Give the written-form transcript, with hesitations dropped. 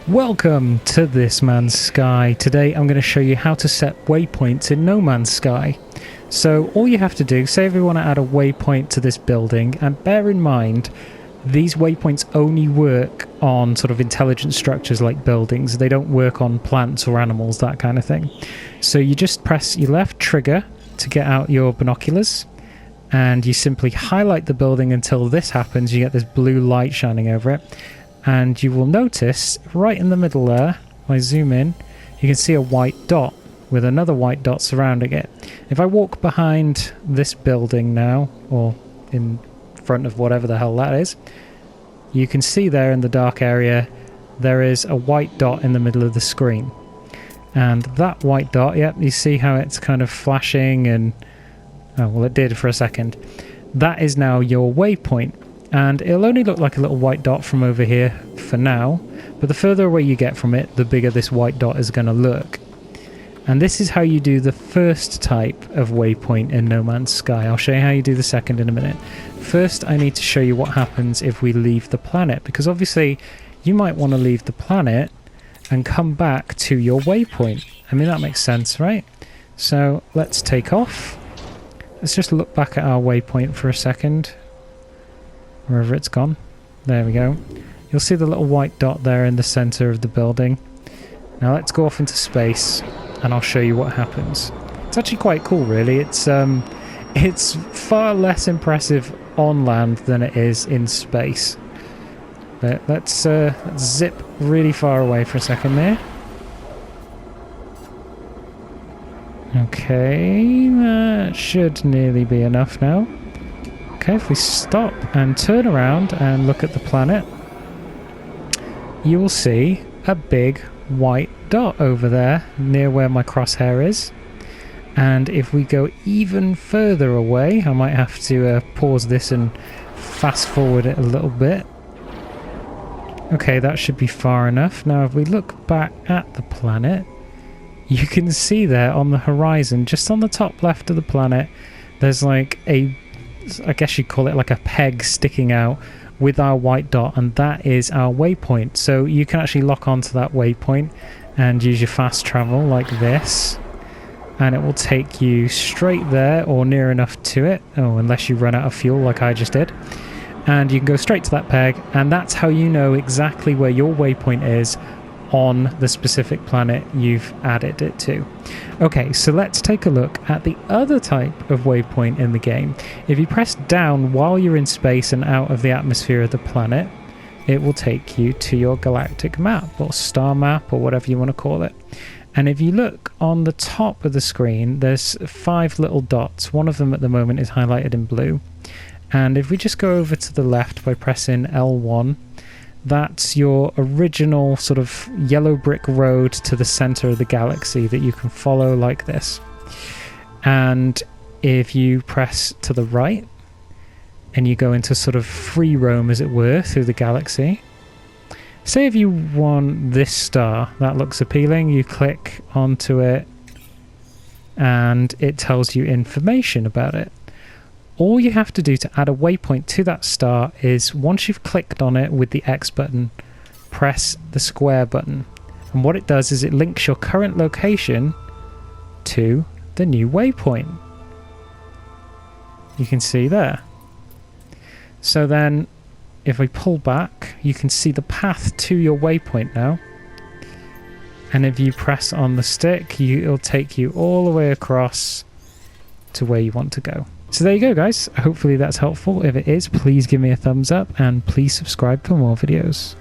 Welcome to This Man's Sky. Today I'm going to show you how to set waypoints in No Man's Sky. So all you have to do, say if we want to add a waypoint to this building, and bear in mind these waypoints only work on sort of intelligent structures like buildings. They don't work on plants or animals, that kind of thing. So you just press your left trigger to get out your binoculars, and you simply highlight the building until this happens. You get this blue light shining over it. And you will notice right in the middle there, if I zoom in, you can see a white dot with another white dot surrounding it. If I walk behind this building now, or in front of whatever the hell that is, you can see there in the dark area there is a white dot in the middle of the screen. And that white dot, yep, you see how it's kind of flashing and... oh, well, it did for a second. That is now your waypoint. And it'll only look like a little white dot from over here for now, but the further away you get from it, the bigger this white dot is going to look. And this is how you do the first type of waypoint in No Man's Sky. I'll show you how you do the second in a minute. First, I need to show you what happens if we leave the planet, because obviously you might want to leave the planet and come back to your waypoint. I mean, that makes sense, right? So let's take off. Let's just look back at our waypoint for a second. Wherever it's gone. There we go. You'll see the little white dot there in the center of the building. Now let's go off into space and I'll show you what happens. It's actually quite cool, really. It's far less impressive on land than it is in space. But let's zip really far away for a second there. Okay, that should nearly be enough now. Okay, if we stop and turn around and look at the planet, you will see a big white dot over there near where my crosshair is. And if we go even further away, I might have to pause this and fast forward it a little bit. Okay, that should be far enough. Now if we look back at the planet, you can see there on the horizon, just on the top left of the planet, there's like a... I guess you'd call it like a peg sticking out with our white dot, and that is our waypoint. So you can actually lock onto that waypoint and use your fast travel like this, and it will take you straight there or near enough to it, unless you run out of fuel like I just did, and you can go straight to that peg, and that's how you know exactly where your waypoint is on the specific planet you've added it to. Okay, so let's take a look at the other type of waypoint in the game. If you press down while you're in space and out of the atmosphere of the planet, it will take you to your galactic map, or star map, or whatever you want to call it. And if you look on the top of the screen, there's 5 little dots. One of them at the moment is highlighted in blue. And if we just go over to the left by pressing L1, that's your original sort of yellow brick road to the center of the galaxy that you can follow like this. And if you press to the right and you go into sort of free roam, as it were, through the galaxy, say if you want this star, that looks appealing, you click onto it and it tells you information about it. All you have to do to add a waypoint to that star is, once you've clicked on it with the X button, press the square button. And what it does is it links your current location to the new waypoint. You can see there. So then, if we pull back, you can see the path to your waypoint now. And if you press on the stick, it'll take you all the way across to where you want to go. So there you go, guys. Hopefully that's helpful. If it is, please give me a thumbs up and please subscribe for more videos.